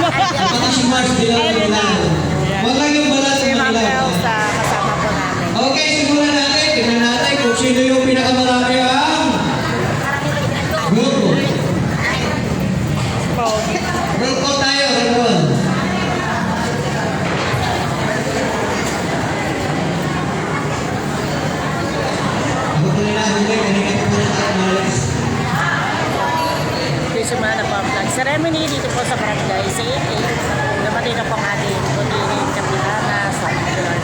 Pati si Mars, dilaw na dilaw. Wag lang yung balat Si ng Ma'am dilaw. Elsa, kasama po namin. Okay, simulan natin. Tingnan natin kung sino yung pinakamarami ang grupo. Pogi. Roll call tayo, roll call. Ako po nila, huli. Kanina po muna tayo malis. Simula na po ang flag ceremony dito po sa Barangay City. Dumating na po ang ating Bundirin Kapilana sa Lord.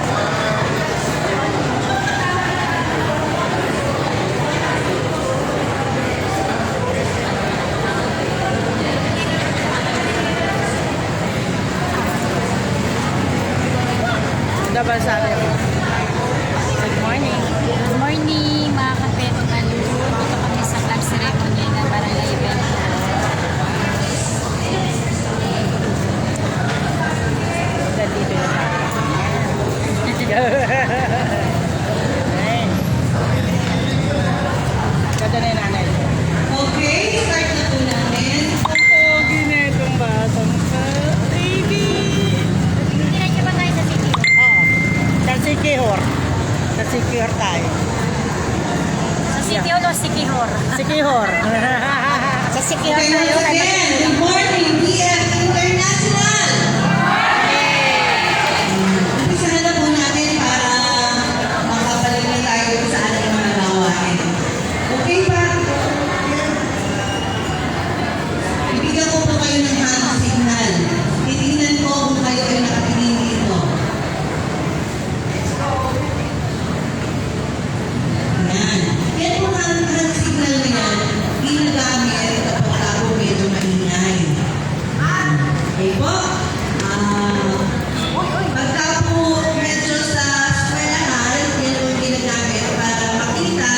Dapat sabi mo. Good morning. Good morning, mga kapetong alu. Dito kami sa flag ceremony ng Barangay Event. Nandito na tayo. Ayan. Ganda na yung nanay. Okay, start na po namin. Ang pogi na itong batang ka. Baby! Diretso ba tayo sa city? Oo. Sa Sikihor. Sa Sikihor tayo. Sa city o Sikihor? Sikihor. Sa Sikihor Okay, tayo. once again, good morning, BF International! Umpisahan na po natin para makabalik na tayo sa ating mga gawain. Okay ba? Ibigyan ko po kayo ng hand signal. Titingnan ko kung kayo ay nakatingin dito. Yan. Yan po hand signal na yan, ginagamit kapag ako medyo maingay. Okay po? Pagka po medyo sa eskwelahan, yan po yung ginagamit para makita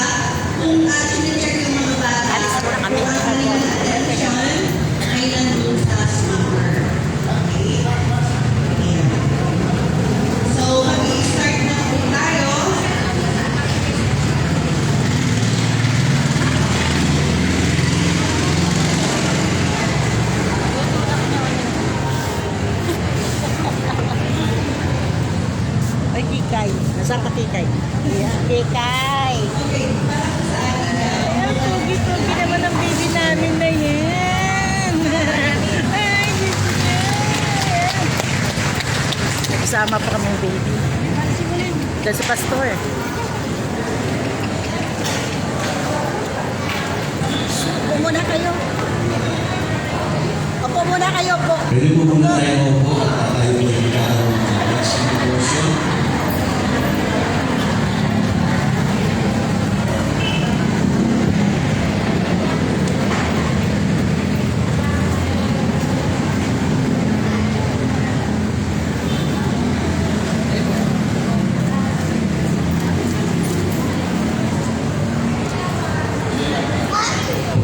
kung sinecheck yung mga bata kung ang kanilang attention ay nandun sa speaker. Okay? Ayan. So, mag-i-start na po tayo. Ay, Kikay. Nasaan ka, Kikay? Yeah. Kikay. Okay, para sa atin na. Ang pogi-pogi naman ang baby namin na yan. Ay, dito na. Kasama pa kami yung baby. Dahil sa pastor. Upo muna kayo. Upo muna kayo po. Pwede mo muna tayo po at tayo po yung magkakaroon ng next portion.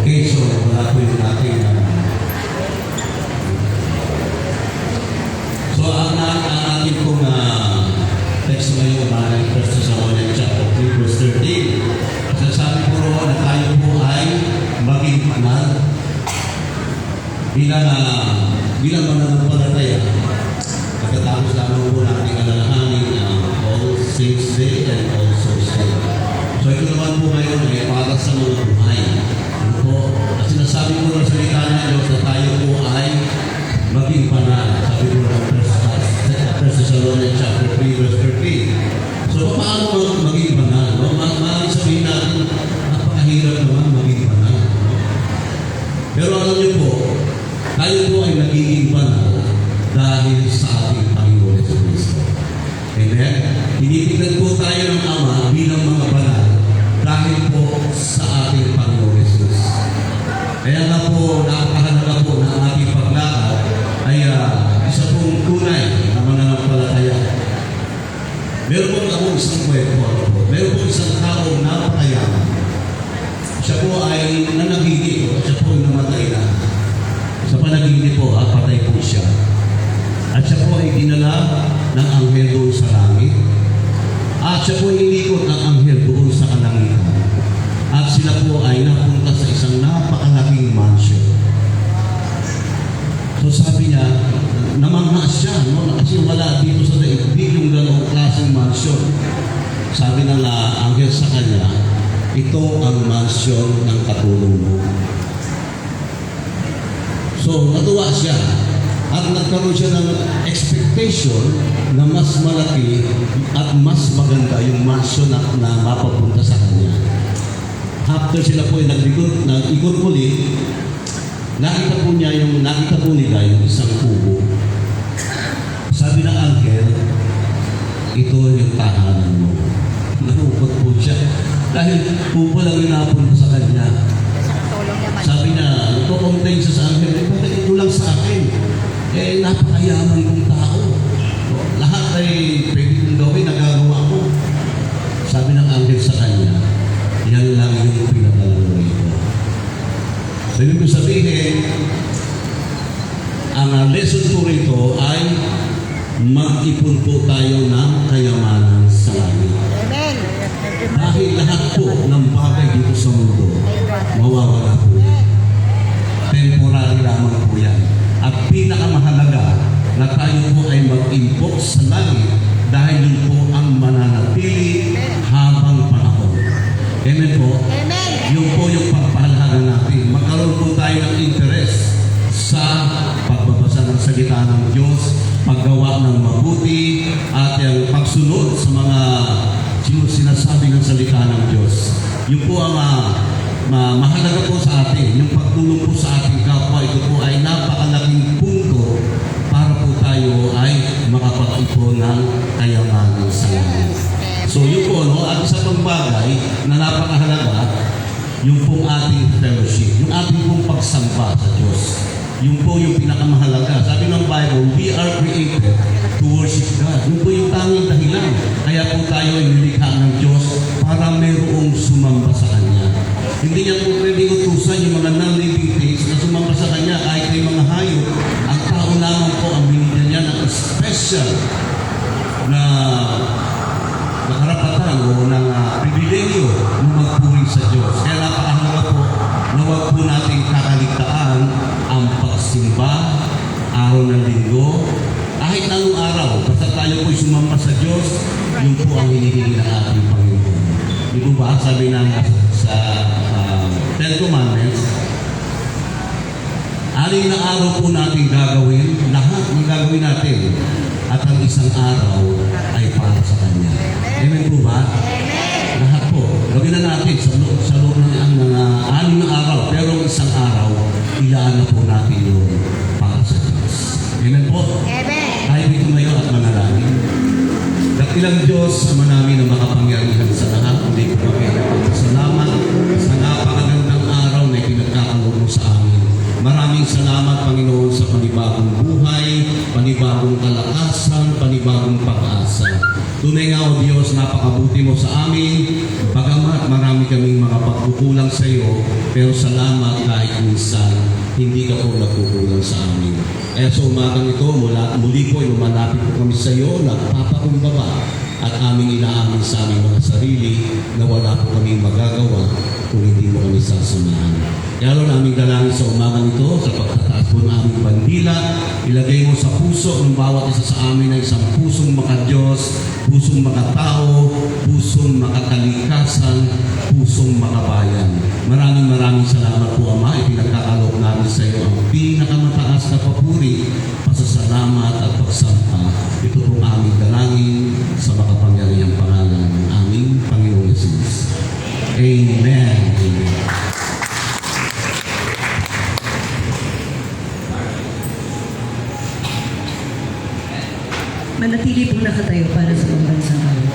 Okay, so wala po yung natin. So ang ating pong text ngayon ay 1 Thessalonians chapter 3 verse 13. Sasabi po roon na tayo po ay maging banal bilang mananampalataya. Pagkatapos lamang po natin alalahanin ang All Saints Day and All Souls Day. So ito naman po ngayon ay para sa mga buhay. Ano po? At sinasabi po ng salita ng Diyos na tayo po ay maging banal. Sabi po ng 1 Thessalonians chapter 3 verse 13. So paano maging banal? No? Maaaring sabihin natin, napakahirap naman maging banal. No? Pero alam niyo po, tayo po ay nagiging banal dahil sa ating Panginoon Jesucristo. Amen? Tinitignan po tayo ng Ama bilang mga banal dahil po sa ating Panginoon Jesus. Kaya nga po, napakahalaga po na ang ating paglakad ay isa pong tunay na mananampalataya. Meron po ako isang kwento. Meron po isang taong napakayaman. Siya po ay nanagigit. Siya po ay namatay na. Sa panaginip po, patay po siya. At siya po ay dinala ng anghel doon sa langit. At siya po ay inikot ng anghel doon sa kalangitan. At sila po ay napunta sa isang napakalaking mansion. So sabi niya, anghel sa kanya, ito ang mansyon ng katulong mo. So, natuwa siya at nagkaroon siya ng expectation na mas malaki at mas maganda yung mansyon na mapapunta sa kanya. After sila po ay nag-ikot muli, nakita po nila yung isang kubo. Sabi ng anghel, ito yung tahanan mo. Nalungkot po siya. Dahil kubo lang yung napunta sa kanya. Tulong naman. Sabi niya, ito-complain siya sa anghel, bakit ito lang sa akin? Napakayaman kong tao. Lahat ay pwede kong gawin, nagagawa ko. Sabi ng anghel sa kanya, yan lang yung pinadala mo ito. So, ibig sabihin, ang lesson po rito ay mag-ipon po tayo ng kayamanan sa langit. Amen. Dahil lahat po ng bagay dito sa mundo, mawawala po yan. Temporary lamang po yan. At pinakamahalaga na tayo po ay mag-impok sa langit dahil yun po ang mananatili habang panahon. Amen po? Amen. Yun po yung pagpahalaga natin. Magkaroon po tayo ng interest sa pagbabasa ng salita ng Diyos, paggawa ng mabuti, at yung pagsunod sa mga sinasabi ng salita ng Diyos. Yun po ang mahalaga po sa atin. Yung pagtulong po sa ating kapwa, ito po ay napakalaking punto para po tayo ay makapag-ipon ng kayamanan sa langit. So yun po, no? At isa pang bagay na napakahalaga, yung pong ating fellowship, yung ating pong pagsamba sa Diyos. Yun po yung pinakamahalaga. Sabi ng Bible, we are created to worship God. Yun po yung tanging dahilan. Kaya po tayo ay nilikha ng Diyos para mayroong sumamba sa Kanya. Hindi niya po pwedeng utusan yung mga non-living things na sumamba sa Kanya kahit may mga hayop. Ang tao lamang po ang binigyan niya ng special na karapatan o ng pribilegyo na magpuri sa Diyos. Kaya napakahalaga po na huwag po nating kakaligtaan ang pagsimba, araw ng linggo, kahit anong araw, basta tayo po'y sumamba sa Diyos, yun po ang hinihingi ng ating Panginoon. Di po ba? Sabi na sa Ten Commandments, alin na araw po natin gagawin, lahat ng gagawin natin, at ang isang araw ay para sa Kanya. Amen po ba? Lahat po. Gawin na natin sa loob ng anim na araw. Pero isang araw, ilaan na po natin yun para sa Diyos. Amen po? Amen. Tayo dito ngayon at manalangin. Dakilang Diyos, Ama namin na makapangyarihan sa lahat. Hindi ko kami salamat sa napakagandang araw na pinagkakaloob mo sa amin. Maraming salamat, Panginoon, sa panibagong buhay, panibagong kalakasan, panibagong pag-asa. Tunay nga, O Diyos, napakabuti mo sa amin. Bagamat marami kaming mga pagkukulang sa iyo, pero salamat kahit minsan, hindi ka po nagkukulang sa amin. Kaya sa umagang ito, muli po, lumalapit po kami sa iyo, nagpapakumbaba at aming inaamin sa aming mga sarili na wala po kaming magagawa kung hindi mo kami sasamahan. Kaya namin dalangin sa umagang ito, sa pagtataas po ng aming bandila, ilagay mo sa puso ng bawat isa sa amin na isang pusong maka-Diyos, pusong makatao, pusong makakalikasan, pusong makabayan. Maraming salamat po, Ama. Ipinagkakaloob namin sa iyo ang pinakamataas na papuri, pasasalamat at pagsampa. Ito po aming dalangin sa makapangyarihang pangalan ng aming Panginoong Jesus. Amen. Amen. Manatili pong nakatayo para sa pambansang araw.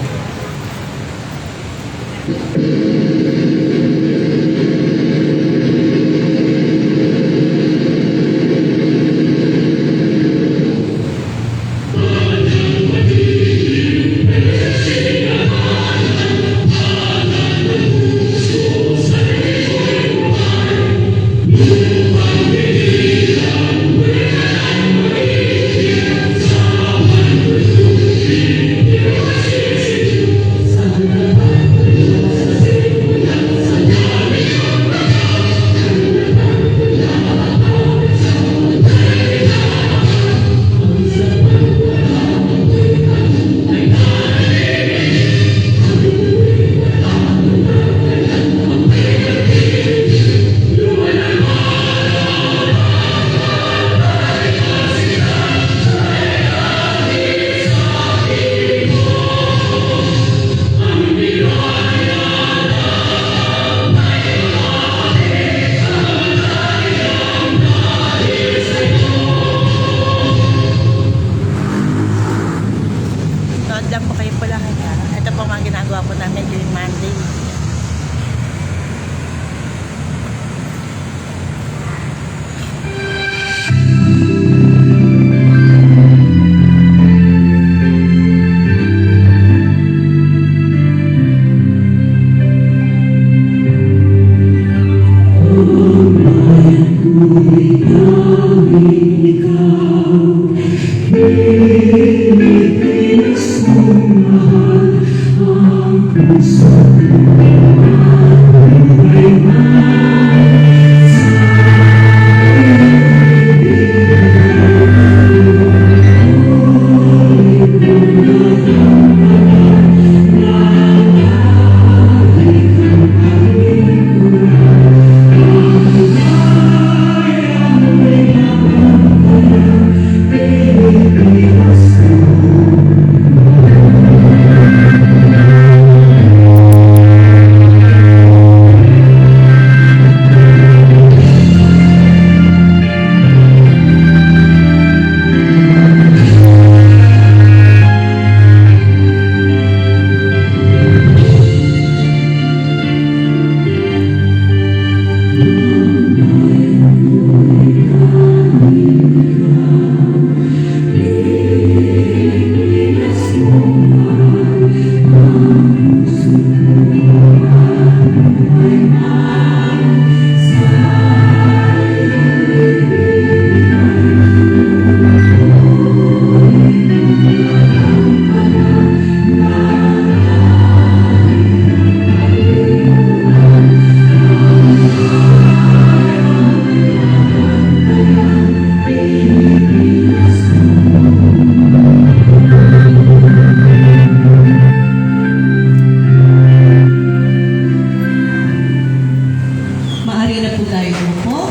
Maaari na po tayo po.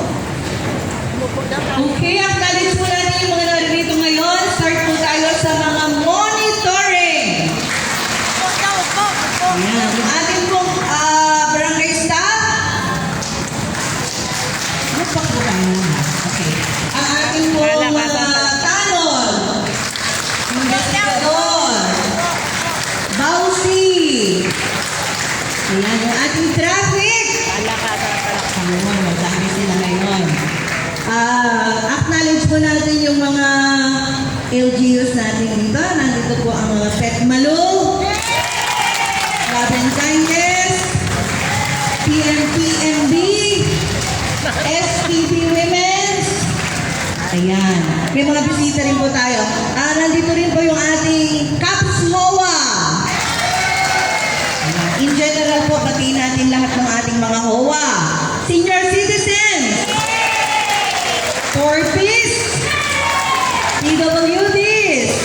Okay, acknowledge po natin yung mga naririto ngayon. Start po tayo sa mga monitoring. Ayan, yung ating pong barangay staff. Ano pa po tayo? Okay. Ang ating pong mga tanol. Investigador. Bausi. Ayan, yung ating traffic. Ayun, madami sila ngayon. Acknowledge po natin yung mga LGUs natin dito. Nandito po ang mga Petmalu, Love and Kindness, PMPMB, SPB Women's. Ayan. May mga bisita rin po tayo. Nandito rin po yung ating Caps HOA. In general po, batiin natin lahat ng ating mga HOA. Senior citizens, Corpis, PWDs,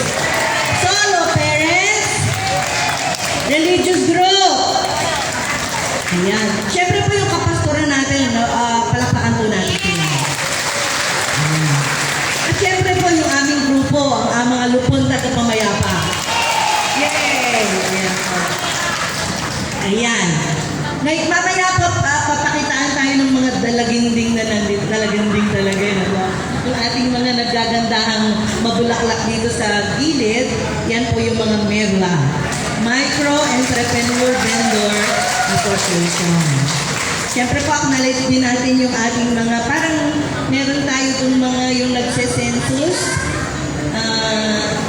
solo parents, religious group. Ayan. Siyempre po yung kapastoran natin, palakpakan po natin sila. Ayan. At siyempre po yung aming grupo, ang mga lupon na kapamayapa. Yay! Ayan po. Ayan. Mamaya po, papakitaan tayo ng mga dalaginding na nandito. Dalaginding talaga yun. Ano? Yung ating mga nagagandahang mabulaklak dito sa gilid, yan po yung mga MEVA. Micro Entrepreneur Vendor Association. Siyempre po, acknowledge din natin yung ating mga, parang meron tayo itong mga yung nagsisensus,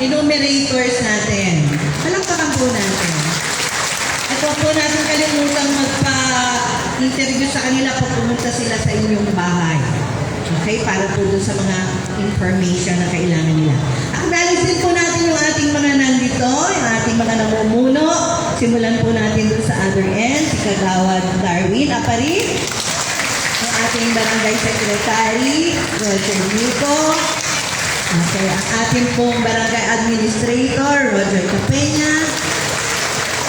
enumerators natin. Palakpakan po natin. At huwag po natin kalimutang magpa-interview sa kanila pag pumunta sila sa inyong bahay. Okay? Para po dun sa mga information na kailangan nila. Acknowledge din po natin yung ating mga nandito, yung ating mga namumuno. Simulan po natin dun sa other end, si Kagawad Darwin Apari, yung ating barangay secretary, Roger Nico, okay, ang ating pong barangay administrator, Roger Capena,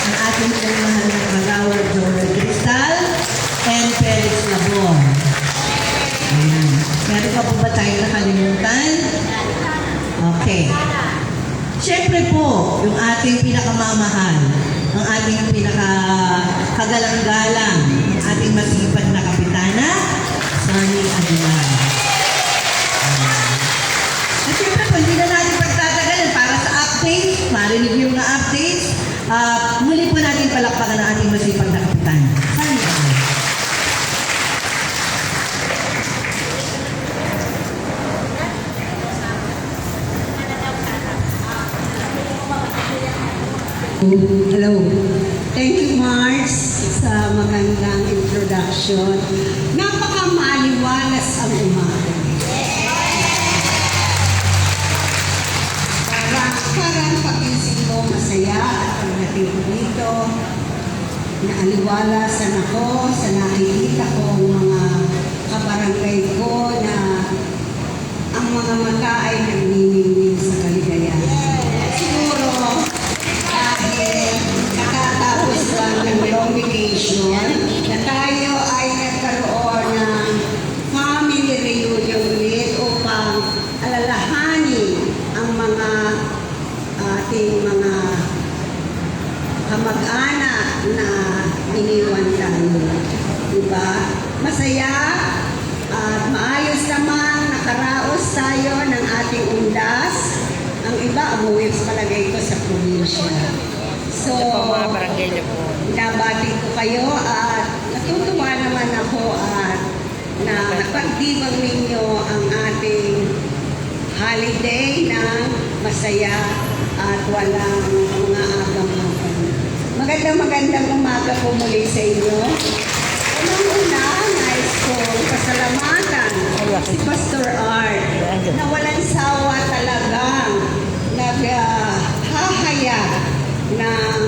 ang ating pong mahal na Kagawad Joel Cristal, and Felix Labon. Ayan. Meron pa po ba tayo nakalimutan? Okay. Siyempre po, yung ating pinakamamahal, ang ating pinakakagalang-galang, ang ating masipag na kapitana, Sunny Aguilar. At siyempre po, hindi na natin pagtatagalin para sa updates, marinig yung mga updates. Muli po natin palakpakan ang ating masipag na kapitana, Sunny Aguilar. Hello. Thank you, Mars, sa magandang introduction. Napaka-maaliwalas ang umaga. Parang pagising mo masaya at pagdating mo dito. naaliwalasan ako sa nakikita kong mga kabarangay ko na ang mga mata ay nagniningning sa kaligayahan. Siguro, dahil nakatapos lang ng long vacation, na tayo ay nagkaroon ng family reunion ulit upang alalahanin ang mga ating mga kamag-anak na iniwan tayo. Diba? Masaya at maayos naman nakaraos tayo ng ating undas. Ang iba, umuwi sa palagay ko sa probinsya. So, Ito po mga barangay niyo po. nabati ko kayo at natutuwa naman ako at na napagdiwang ninyo ang ating holiday na masaya at walang mga agam-agam. Magandang umaga po muli sa inyo. Unang-una, nais kong pasalamatan si Pastor Art na walang sawa talagang naghahayag ng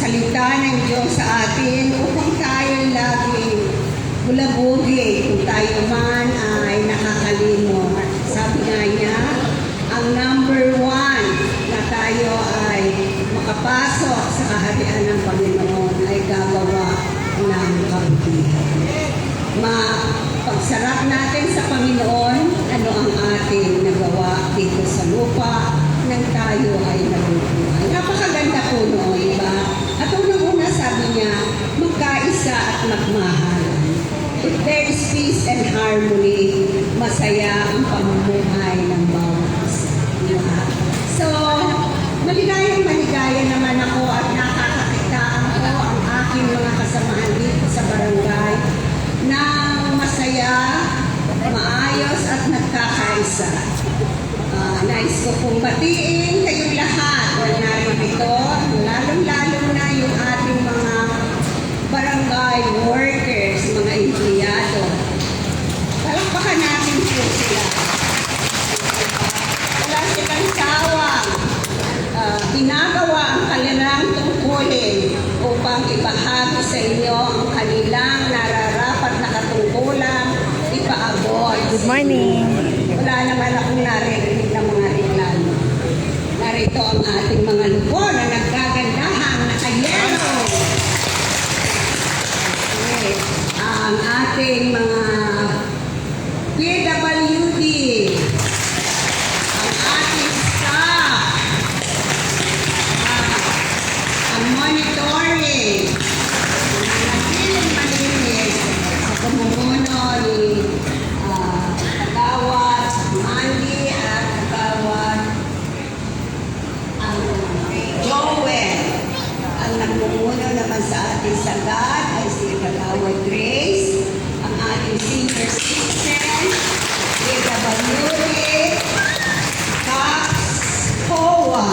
salita ng Diyos sa atin upang tayo laging bulabugi kung tayo man ay nakakalimot. Sabi nga niya, ang number one na tayo ay makapasok sa kaharian ng Panginoon ay gagawa ng kabutihan. Pagsarap natin sa Panginoon, ano ang ating nagawa dito sa lupa nang tayo ay nabubuhay. Napakaganda po noon, diba? At unang-una sabi niya, magkaisa at magmahalan. If there is peace and harmony, masaya ang pamumuhay ng bawat isa. Diba? So, maligaya naman ako at nakakakitaan ko ang aking mga kasamahan dito sa barangay na masaya, maayos at nagkakaisa. Nais ko pong batiin kayong lahat na narito, lalong-lalo na yung ating mga barangay workers, mga empleyado. Palakpakan natin po sila. Wala silang sawang ginagawa ang kanilang tungkulin upang ibahagi sa inyo ang kanilang nararapat na katungkulan ipaabot. Good morning. Wala naman akong naririnig ng mga reklamo. Narito ang ating mga lupo na nagkagandahang naka-yellow. Okay. Ang ating mga PWD, ang ating staff, ang monitoring, ang nagpiling malinis sa pamumuno ni Kagawad Mandy at Kagawad ang Joel. Ang nagmumuno naman sa ating sagad ay si Kagawad Grace, ang ating senior citizen, PWD, Cox, COA.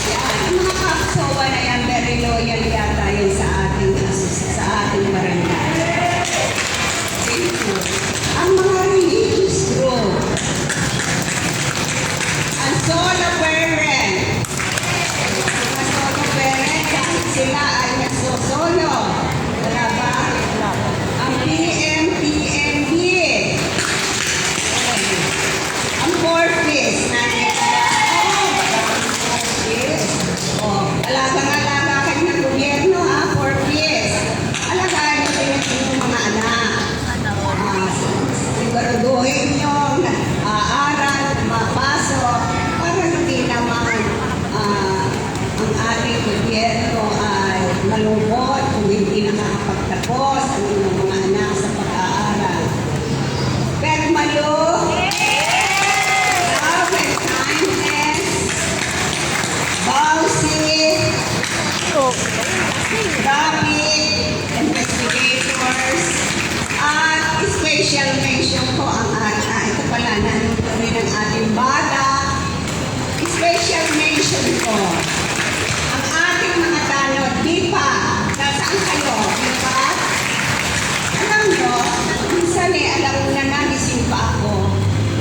Yan, ang mga Cox, COA na yan, very loyal yata yun sa ating barangay. Ang mga religious group, ang solo parent, mga solo parent, kahit sila ay nagsosolo, wala ba? Ang PMPMB, ang Porfis, alagang-alaga kayo ng gobyerno, ha? Porfis. Alagaan nyo din yung mga anak. Siguraduhin nyo na aaral, mapasok, para hindi naman ang ating gobyerno ay malungkot kung hindi nakakapagtapos ang inyong mga anak sa pag-aaral. Pero malo, love and kindness, Bausi, traffic, investigators, at special mention ko ang ito pala, nandito rin ang ating bata. Special mention ko ang ating mga tanod. Di pa, nasaan kayo? Di ba? Alam nyo, minsan alam mo na nagising pa ako.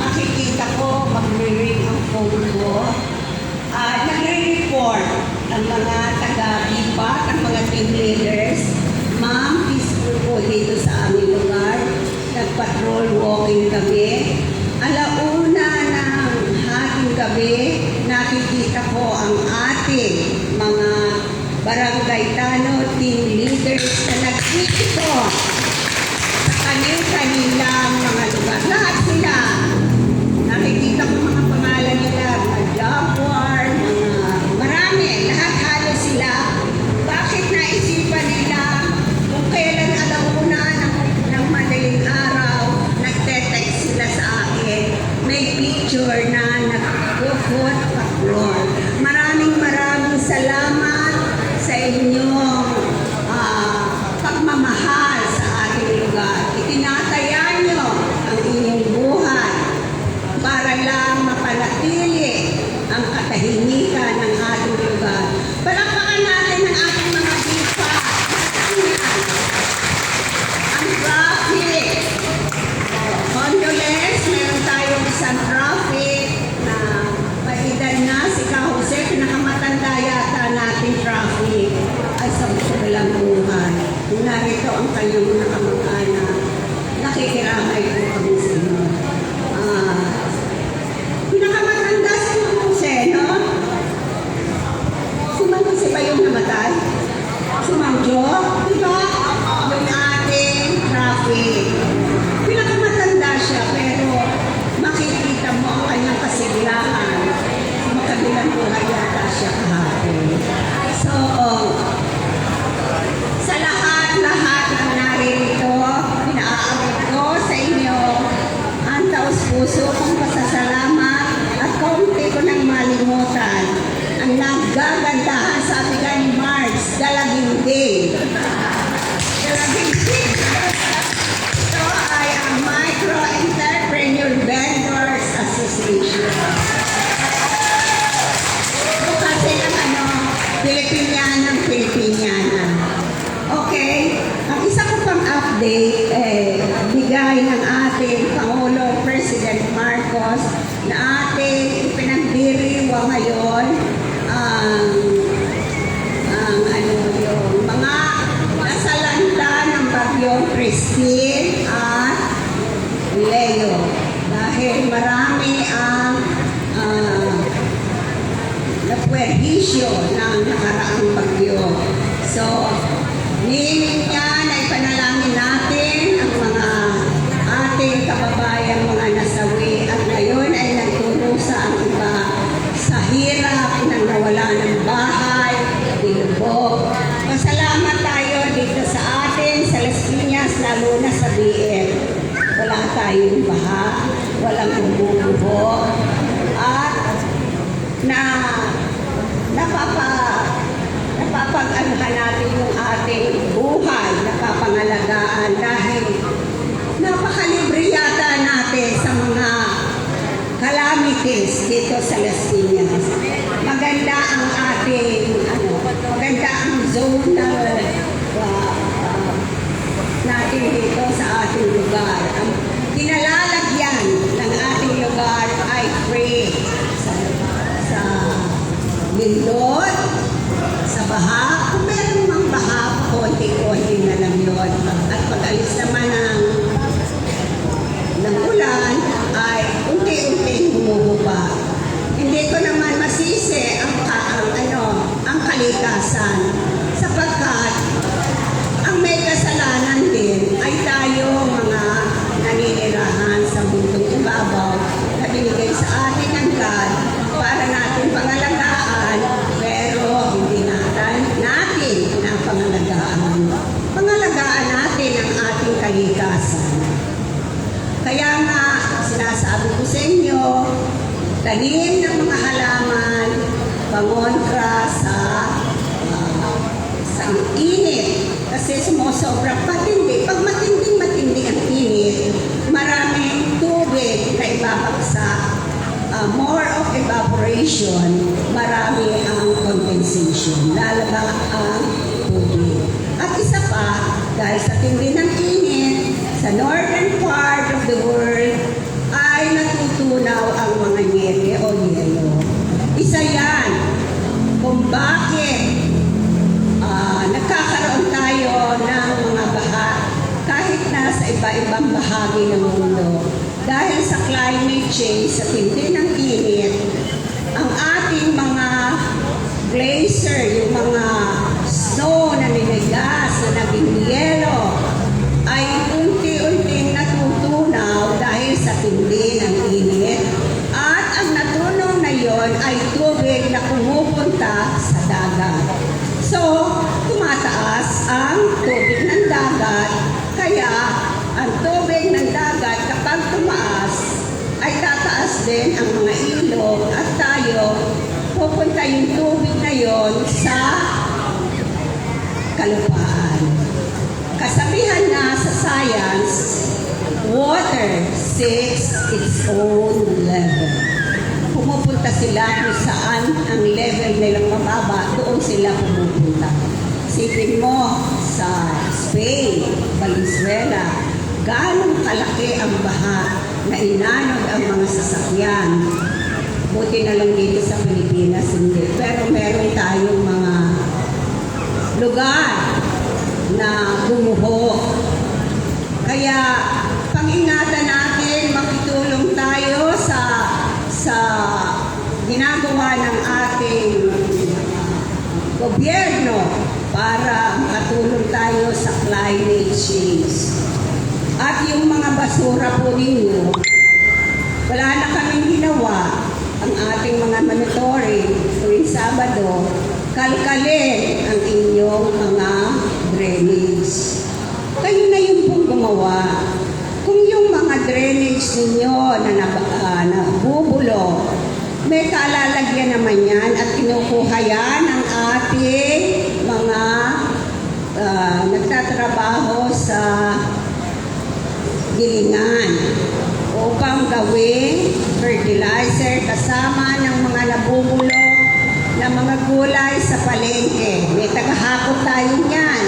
Makikita ko, magre-ring ang phone ko. Nagre-report ang mga nag-ibat ang mga team leaders. Ma'am, peaceful po dito sa aming lugar. Nag-patrol walking kami. Alauna ng hating gabi, nakikita ko ang ating mga barangay tano team leaders na nag-iikot sa kanilang mga lugar. Lahat sila. Nakikita ko mga pangalan nila, mga Jaguar, mga marami, lahat halos sila. Bakit naisipan nila kung kailan alauna ng madaling araw, nagte-text sila sa akin, may picture na nag-foot patrol. Maraming salamat sa inyong pagmamahal sa ating lugar. Itinataya nyo ang inyong buhay para lang mapanatili ang katahimikan ng ating lugar. Palakpakan natin ang ating mga dipa. Ang traffic. Condolence, meron tayong isang traffic na paedad na si Ka Jose, pinakamatanda yata nating traffic ay sa walang buhay. Kung narito ang kanyang mga kamag-anak, nakikiramay po kami sa inyo. Pinakamatanda si Mang Jose, no? Si Mang Jose ba yung namatay? Si Mang Jo? Diba? Yung ating traffic. Pinakamatanda siya, pero makikita mo ang kanyang kasiglahan. Makabilang buhay yata siya kahapon. So, sa lahat ng naririto, pinaaabot ko sa inyo ang taus-puso kong pasasalamat at kaunti ko nang malimutan ang nagagandahan sa ating March, Dalaging Day. Dalaging Day. Ito ay ang Micro Entrepreneur Vendors Association. Ito kasi ang Pilipiniana. Okay? Ang isa ko pang update, bigay ng ating Pangulo President Marcos na ating ipinagdiriwa ngayon yung mga nasalanta ng bagyong Christine at Leo. Dahil marami ang napuerhisyo ng nakaraang bagyo. So, niling niya na ipanalangin natin ang mga ating kababayan, mga nasawi, at ngayon ay nagturusa ang iba sa hirap ng nawala ng bahay, bilubog. Pasalamat tayo dito sa atin, sa Las Piñas, lalo na sa BM. Wala tayong baha, walang bumububo, at napapag-anuhan natin yung ating buhay, napapangalagaan dahil napakalibre yata natin sa mga calamities dito sa Las Piñas. Maganda ang ating, maganda ang zone natin dito sa ating lugar. Ang kinalalagyan ng ating lugar ay free sa lindot, sa baha. Kung meron mang baha, konti-konti na lang yun. At pag-alis naman ng ulan, ay unti-unti humuhupa. Hindi ko naman masisi ang kalikasan sapagkat ang may kasalanan din ay tayo mga naninirahan sa mundong ibabaw na binigay sa atin ng God para natin pangalagaan, pero hindi natin pangalagaan. Pangalagaan natin ang ating kalikasan. Kaya nga, sinasabi ko sa inyo, tanim ng mga halaman, pangontra sa init. Kasi sumusobra patindi. Pag matinding-matindi ang init, maraming tubig na ibabagsak. More of evaporation, marami ang condensation. Lalabang ang tubig. At isa pa, dahil sa tindi ng init, sa northern part of the world, ay natutunaw ang mga nieve o yelo. Isa yan kung bakit bahagi ng mundo. Dahil sa climate change, sa tindi ng init, ang ating mga glacier, yung mga snow na ninigas, na naging yelo, ay unti-unting natutunaw dahil sa tindi ng init. At ang natunaw na yon ay tubig na pumupunta sa dagat. So, tumataas ang tubig ng dagat. Kaya, ang tubig ng dagat kapag tumaas, ay tataas din ang mga ilog at tayo, pupunta yung tubig na yon sa kalupaan. Kasabihan na sa science, water seeks its own level. Pumupunta sila kung saan ang level nilang mababa, doon sila pumupunta. Sipin mo sa Spain, Valenzuela, ganong kalaki ang baha na inanod ang mga sasakyan. Buti na lang dito sa Pilipinas, hindi. Pero meron tayong mga lugar na gumuho. Kaya, pangingatan natin, makitulong tayo sa ginagawa ng ating gobyerno para makatulong tayo sa climate change. At yung mga basura po ninyo, wala na kaming ginawa. Ang ating mga monitoring tuwing Sabado, kalkalin ang inyong mga drainage. Kayo na yung pong gumawa. Kung yung mga drainage ninyo na nabubulok, may kalalagyan naman yan at kinukuha yan ang ating mga nagtatrabaho sa gilingan upang gawing fertilizer kasama ng mga nabubulok na mga gulay sa palengke. May tagahakot tayo niyan.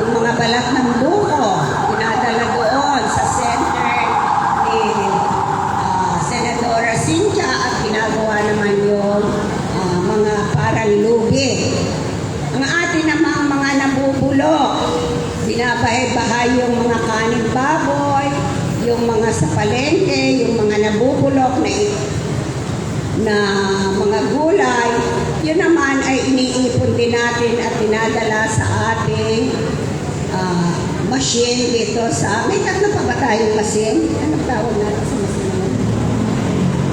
Yung mga balat ng buko, dinadala doon sa center ni Senadora Cynthia at ginagawa naman yung mga parang lugi. Ang atin namang mga nabubulok, binabahay-bahay yung mga kaning baboy, yung mga sa palengke, yung mga nabubulok na mga gulay, yun naman ay iniipon din natin at dinadala sa ating machine dito sa... May tatlo pa ba tayong machine? Anong tawag natin sa machine?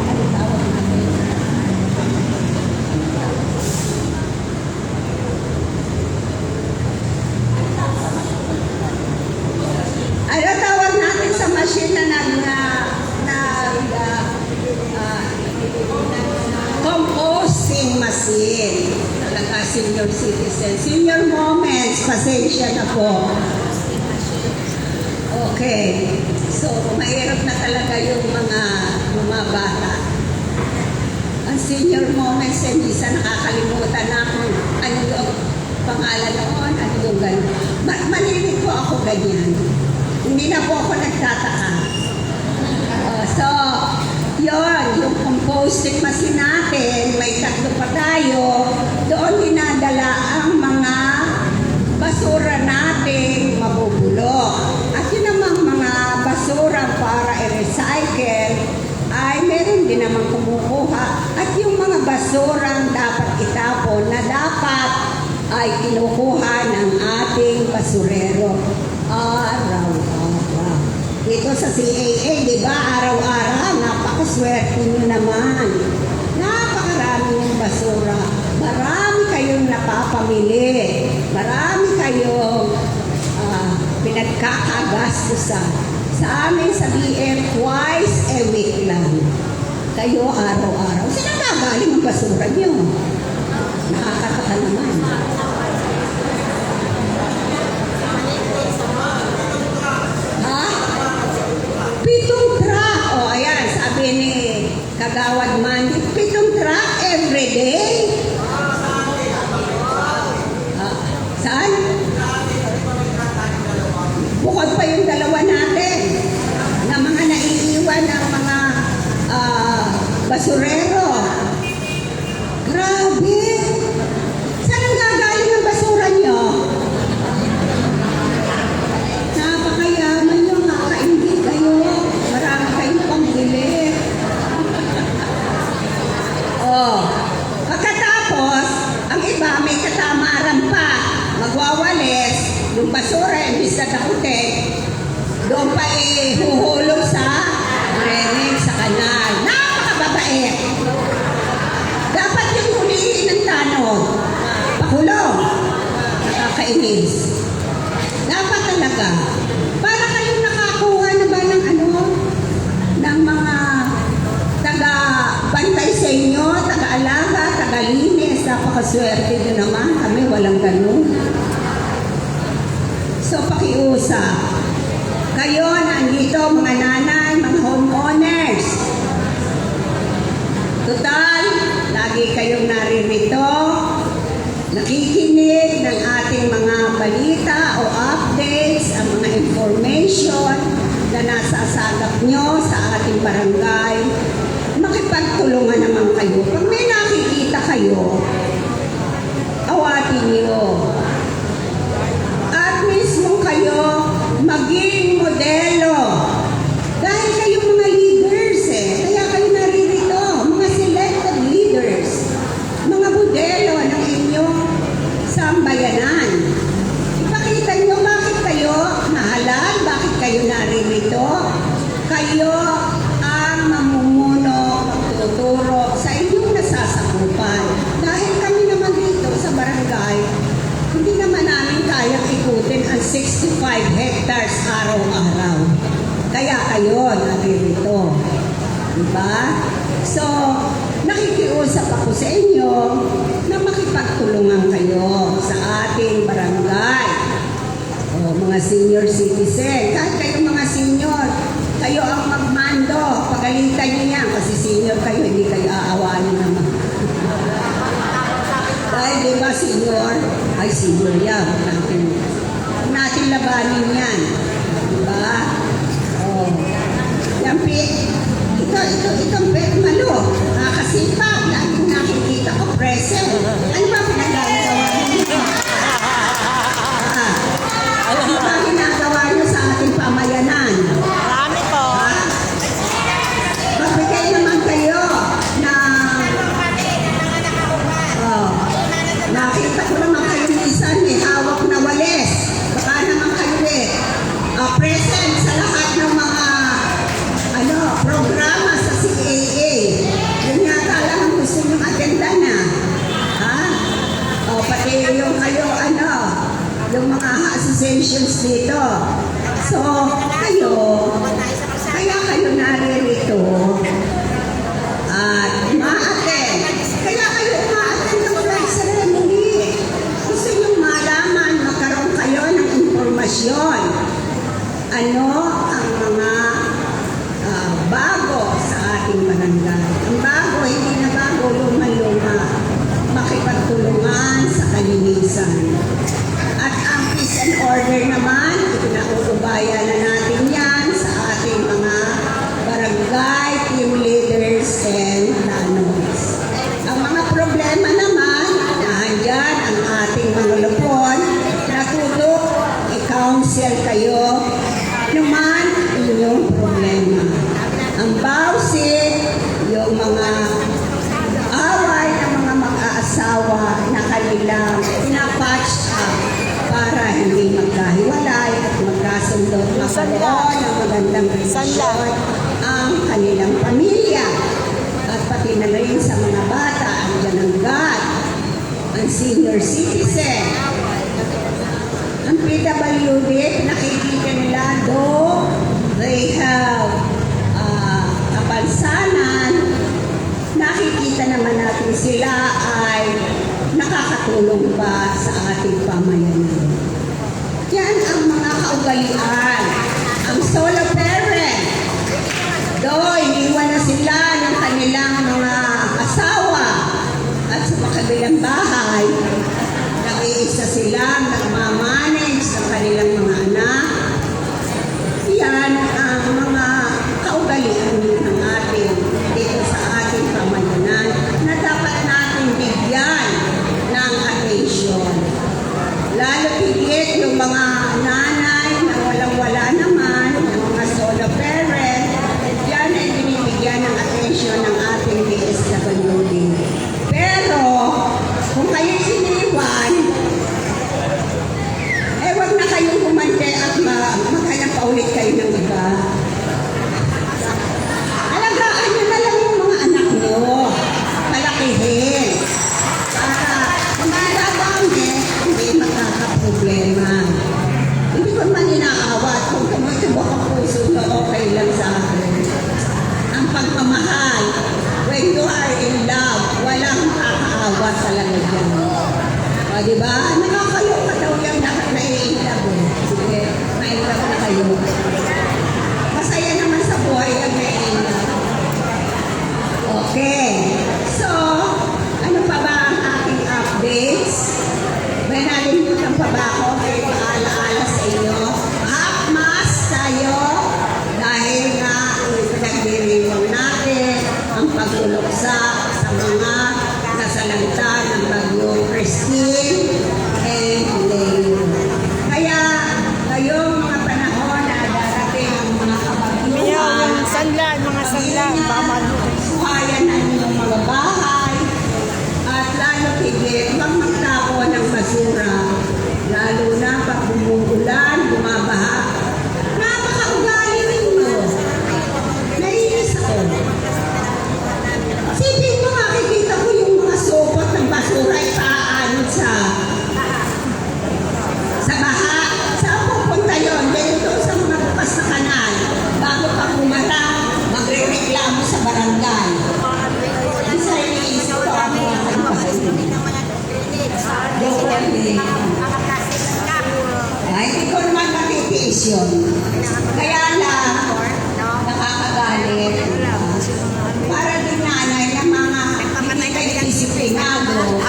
Anong tawag natin? Ano tawag natin sa machine na composting machine? Talaga senior citizen. Senior moments, pasensya na po. Okay. So, mahirap na talaga yung mga bata. Ang senior moments, minsan nakakalimutan na kung ano yung pangalan noon, ano yung gano'n. Malinig po ako ganyan. Hindi na po ako nagtataka. So, yun, yung composting machine natin, may tatlo pa tayo, doon dinadala ang mga basura natin mabubulok. At yun namang mga basura para i-recycle, ay meron din namang kumukuha. At yung mga basurang dapat itapon na dapat ay kinukuha ng ating basurero. Araw-araw. Dito sa CAA, di ba, araw-araw, napakaswerte nyo naman. Napakarami yung basura. Marami kayong napapamili. Marami kayong pinagkakagastusan. Sa amin sa BM, twice a week lang. Kayo araw-araw. Saan nagagaling ang basura nyo? Nakakataka naman. Ni Kagawad Mandy, 7 truck every day. Saan? Bukod pa yung dalawa natin na mga naiiwan ng mga basurero. Grabe! Saan ang gagaling ang basura nyo? Napakayaman nyo, nakakaingit kayo. yung basura, imbis na dakutin, doon pa ihuhulog sa drainage sa kanal. Napakababait. Dapat yung hulihin ng tanod. Pakulong. Nakakainis. Dapat talaga. Para kayong nakakuha na ba ng ng mga taga-bantay sa inyo, taga-alaga, taga-linis. Napakaswerte nyo naman. Kami walang ganun. So, pakiusap. Kayo nandito, mga nanay, mga homeowners. Total, lagi kayong naririto, nakikinig ng ating mga balita o updates, ang mga information na nasa sagap nyo sa ating barangay. Makipagtulungan naman kayo. Pag may nakikita kayo, awatin nyo. At mismo kayo maging modelo. Dahil kayo mga leaders kaya kayo naririto, mga selected leaders, mga modelo ng inyong sambayanan. Ipakita nyo bakit kayo nahalal, bakit kayo naririto. Kayo ang mamumuno, magtuturo sa inyong nasasakupan. Dahil kami naman dito sa barangay, hindi naman namin kayang ikutin ang 65 hectares araw-araw. Kaya kayo naririto. Diba? So, nakikiusap ako sa inyo na makipagtulungan kayo sa ating barangay. O, mga senior citizen. Kahit kayo mga senior, kayo ang magmando. Pagalitan niyo yan kasi senior kayo, hindi kayo aawanin naman. Dahil diba senior, ay senior yan. Huwag natin labanin yan. Diba? Oh. Yan, itong pet malo. Nakakasipag. Laging nakikita ko present. Ano ba pinagagawa niyo? Ano ba ginagawa niyo sa ating pamayanan? Marami po. Magbigay naman kayo na nakita ko naman kayo minsan may hawak na walis. Baka naman kayo present sa lahat ng mga programa sa CAA. Yun yata lang ang gusto nyong agenda na. Ha? O pati yung kayo yung mga associations dito. So, kaya kayo naririto at ma-attend. Kaya kayo ma-attend ng flag ceremony. Gusto nyo malaman, magkaroon kayo ng informasyon. Ano ang mga bago sa ating barangay. Ang bago, hindi na bago, luma-luma. Makipagtulungan sa kalinisan. At ang peace and order naman, ipinauubayan na natin yan sa ating mga barangay, team leaders, and planners. Ang mga problema naman, nahandyan ang ating mga lupon, natulog, i-counsel kayo, naman inyong problema. Ang bawsi, yung mga away ng mga mag-aasawa na kanilang pinapatch up para hindi magkahiwalay at magkasundot magkaroon ng magandang relasyon ang kanilang pamilya. At pati na rin sa mga bata, ang jananggat, ang senior citizen, ang PWD, nakikita nila they have kapansanan, nakikita naman natin sila ay nakakatulong pa sa ating pamayanan. Yan ang mga kaugalian. Ang solo parent, iniwan na sila ng kanilang mga asawa at sa makabilang bahay, nag-iisa silang nagmamanage sa kanilang mga anak. Yan ang mga kaugalian ng ating dito sa ating pamayanan na dapat natin bigyan ng attention. Lalo higit yung mga nanay na walang-wala naman, yung mga solo parent, yan ay binibigyan ng attention ng ating DSWD. Pero, kung kayo iniwan, wag na kayo pa ba ako may paalaala sa inyo? Hakmas tayo dahil nga ipinagdiriwang natin ang pagluluksa sa mga nasalanta ng bagyong Christine and Leo. Kaya ngayong mga panahon na darating ang mga kabagyuhan, Mga sanlan, baka maluhin. suhayan ang inyong mga bahay at lalo higit huwag magtapon ng basura lalo na pag bumuulan, bumabaha. Napakaugali ninyo. Nainis ako. Sipin mo, makikita ko yung mga supot ng basura ipaanod sa baha. Saan pupunta yun? Ganito sa mga bukas na kanal. Bago pa kumara, magre-reklamo sa barangay. Isa yung iniisip ko ako ang bahay. Joke lang din. Ay, hindi ko naman matitiis yun. Kaya lang, nakakagalit. Para din nanay ng mga hindi kayo disiplinado,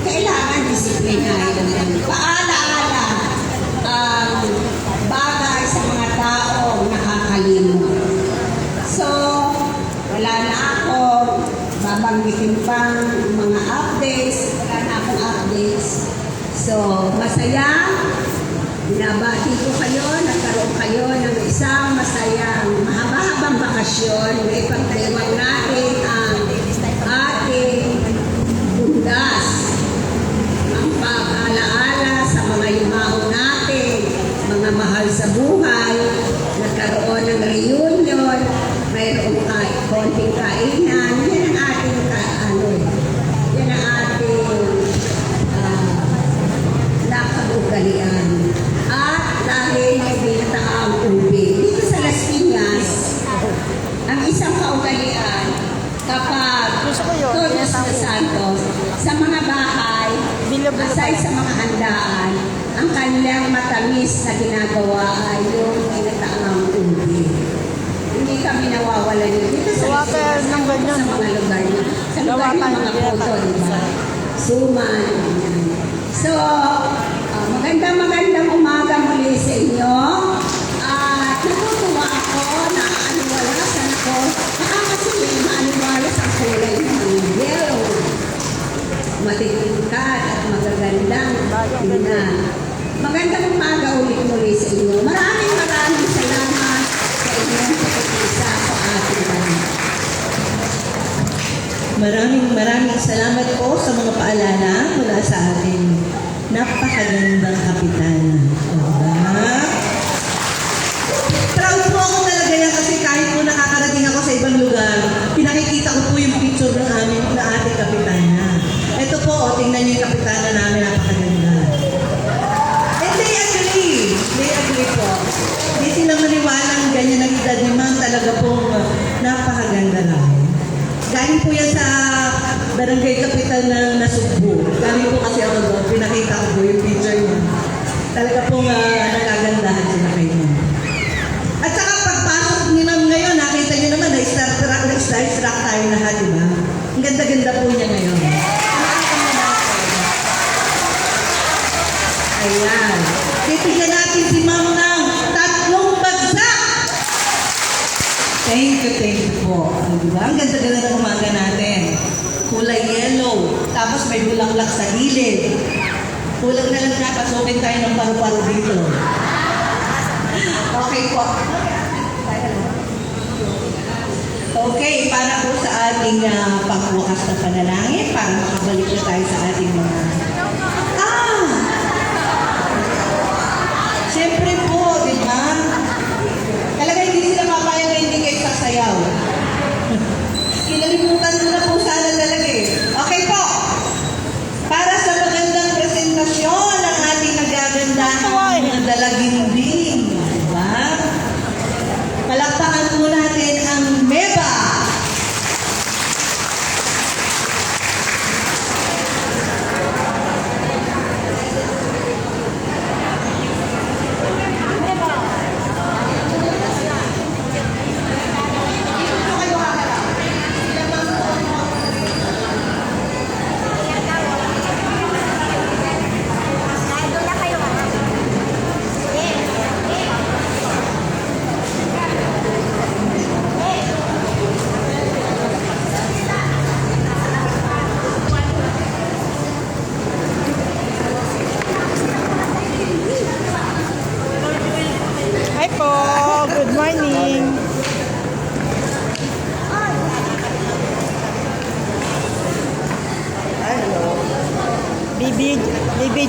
kailangan disiplinado. Paalaala ang bagay sa mga taong nakakalimot. So, wala na ako babanggitin pang mga updates. Wala na akong updates. So, masaya. Binabati ko kayo, nagkaroon kayo ng isang masayang mahaba-habang bakasyon na ipagdiwang natin ang ating bundas. Ang pag-alaala sa mga yumao natin, mga mahal sa buhay, nagkaroon ng reunion, mayroong konting kainan, yan ang ating yan ang ating nakaugalian. At dahil may binataang ubig, dito sa Las Piñas, ang isang kaugalian, kapag Gusto ko yun. Todos na Santos, sa mga bahay, aside sa mga handaan, ang kanilang matamis na ginagawa ay yung binataang ubig. Hindi kami nawawalan yun. Dito sa Las Piñas, ng ganyan. sa mga lugar niya. Sa lugar niya, mga photo, di ba? Suman, ganyan. So, magandang umaga muli sa inyo. At natutuwa ako na aniwalasan ako. Nakakasili, maaniwalas ang kulay ng mga yellow. Matitingkad at magagandang tingnan. Magandang umaga ulit muli sa inyo. Maraming salamat sa inyong pagkikisa sa ating bansa. Maraming salamat po sa mga paalala mula sa ating napakagandang kapitan. Diba? Proud po ako talaga yan kasi kahit po nakakarating ako sa ibang lugar, pinakikita ko po yung picture ng ating kapitana. Ito po, tingnan niyo yung kapitana namin, napakaganda. And they agree po. Hindi sila maniwalang ganyan ang edad ni ma'am, talaga pong napakaganda lang. Galing po yan sa barangay kapitan ng Nasugbu. Galing po kasi ako doon, pinakita ko po yung picture niya. Talaga pong nagagandahan sila kayo. At saka pagpasok ni ma'am ngayon, nakita niyo naman, na-starstruck tayo lahat, di ba? Ang ganda-ganda po niya ngayon. Ayan. Titigyan natin si ma'am ng 3 bagsak. Thank you po. Diba? Ang ganda-ganda ng umaga natin. Kulay yellow. Tapos may bulaklak sa gilid. Kulang na lang napasukin tayo ng paru-paro dito. Okay po. Okay, para po sa ating pagbukas na panalangin, para makabalik na tayo sa ating mga... Siyempre po, di ba? Talaga hindi sila papayag na hindi kayo sasayaw. Kinalimutan mo na po sana talaga eh. Okay po. Para sa magandang presentasyon ng ating nagagandahang mga dalaginding. Diba? Palakpakan po natin ang MEBA. Doon na kayo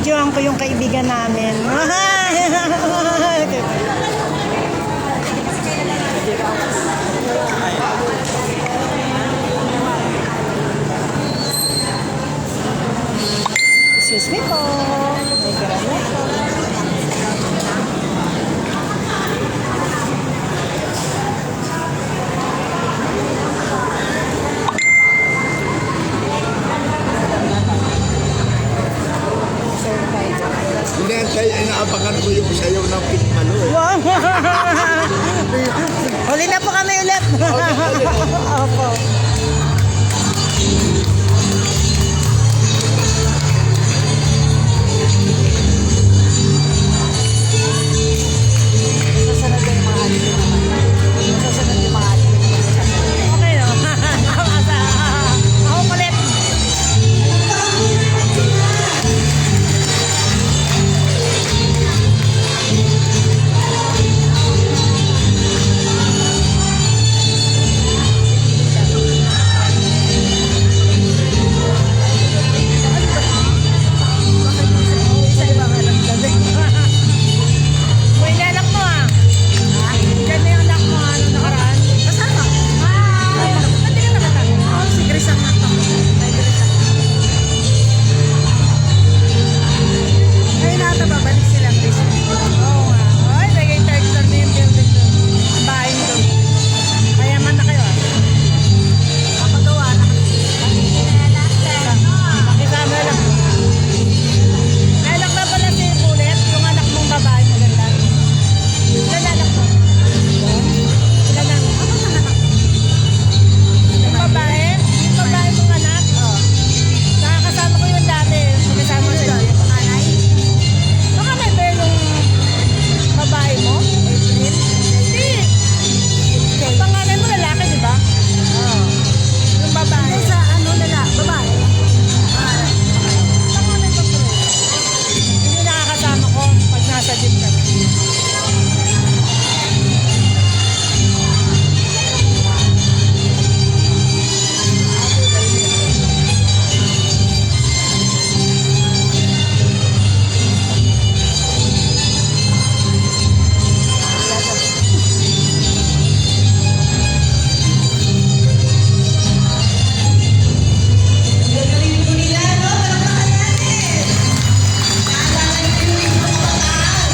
Binibidyoan ko yung kaibigan namin. Excuse me po. May karami po. Hindi, kaya inaabangan ko yung sayaw ng pitmalo eh. Huli na po kami ulit. Opo. Okay, no? Ako ulit. Uy, anak mo ah. Ganda yung anak mo ano nakaraan. Kasama? Hindi ka nakatama. Oo, si Grace ang nakatama. Ay, Grace ang ngayon nata babalik sila, Grace. Oo nga. Ay, nagay third floor na yung building doon. Ang bahay doon. Kaya man na kayo ah. Ako daw ah. Nakisama lang. Anak na pala si Bullet, yung anak mong babae maganda. Ilan anak mo? Ilan anak? Ako ang anak. Yung babae? Yung babae mong anak? Oo. Nakakasama ko yun dati. Nakasama ko yun. Panganay? Baka may bear yung babae mo? April? Hindi. Yung panganay mo lalaki, di ba? Oo. Yung babae. Hindi sa ano nila? Babae? Panganay ba po? Hindi nakakasama ko pag nasa gym kami. Gagaling po nila, no? Palakpakan natin. Naalala niyo yung mga kabataan.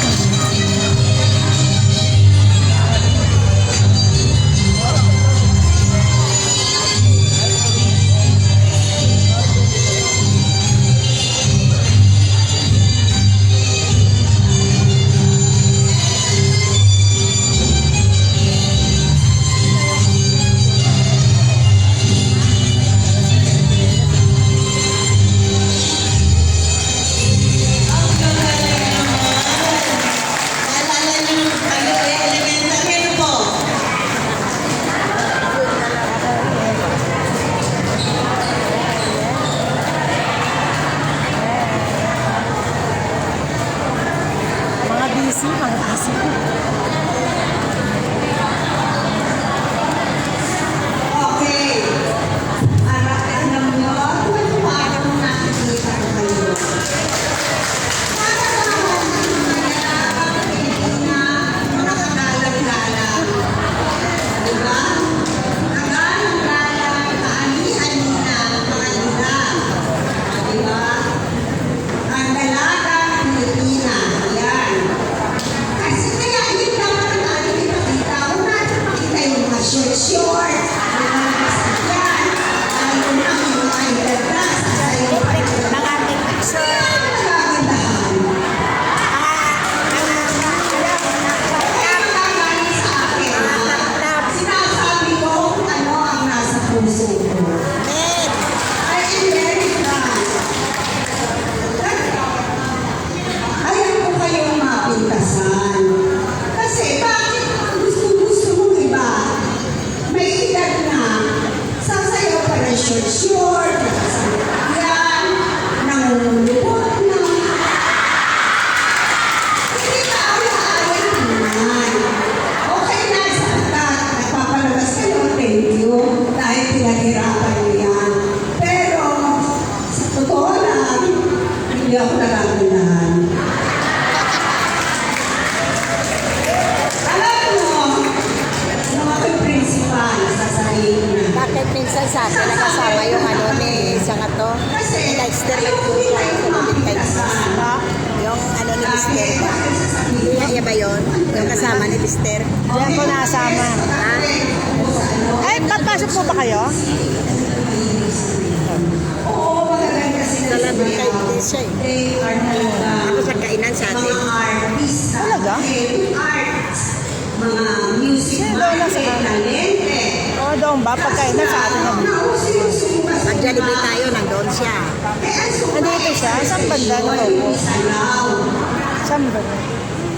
Naalala niyo kayo elementary, ano po? Mga busy, mga busy. Okay. Arakan na mo. Kung paano nakikita ko kayo. Mga kagalang-galang. Diba? Kagalang-galang, kaani-anina, mga dilang. Diba? Ang dalagang Pilipina. Yan. Kasi kaya hindi naman sabi na kasama yung ano ni Sangato. Ni Dexter nagtutuwa sa Mabit kay ha? Yung ano ni Mister ba? Iya ba yun? Yung kasama ni Mister? Diyan ko nasama. Ha? Ay, papasok po ba kayo? Oo, magaganda sila. Nalabit kay Tisha eh. They are Ako sa kainan sa atin. mga artista. Talaga? Arts. Mga music Sino daw nasa talente. Oo, doon ba? Pagkainan sa atin naman. Pag-Jollibee tayo, nandoon siya. Nandito siya? Saan banda na logo? Saan banda?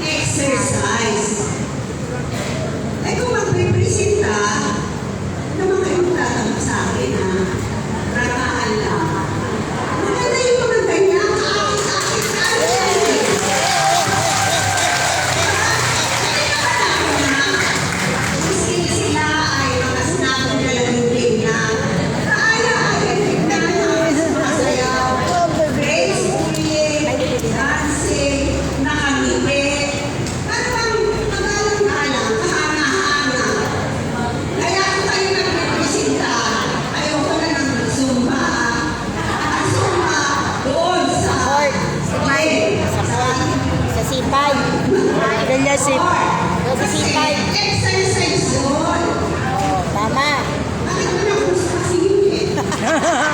Exercise. Ay kung magpipresenta, naman kayo magtatanong sa akin ha. Rataan lang. Maganda yung mga ganyan. Sila ay mga sinabong na lang yung ganyan. Kaya ay tignan masayaw. Gracefully, dancing, nakangiti. At pang magalang-galang, kahanga-hanga. Kaya kung tayo nagpipresenta, ayoko na ng Zumba. Ang Zumba, doon sa Sa Sipay. Ganyan Sipay. Doon sa Sipay. exercise yun. Tama. Bakit mo na gusto kasi yun eh?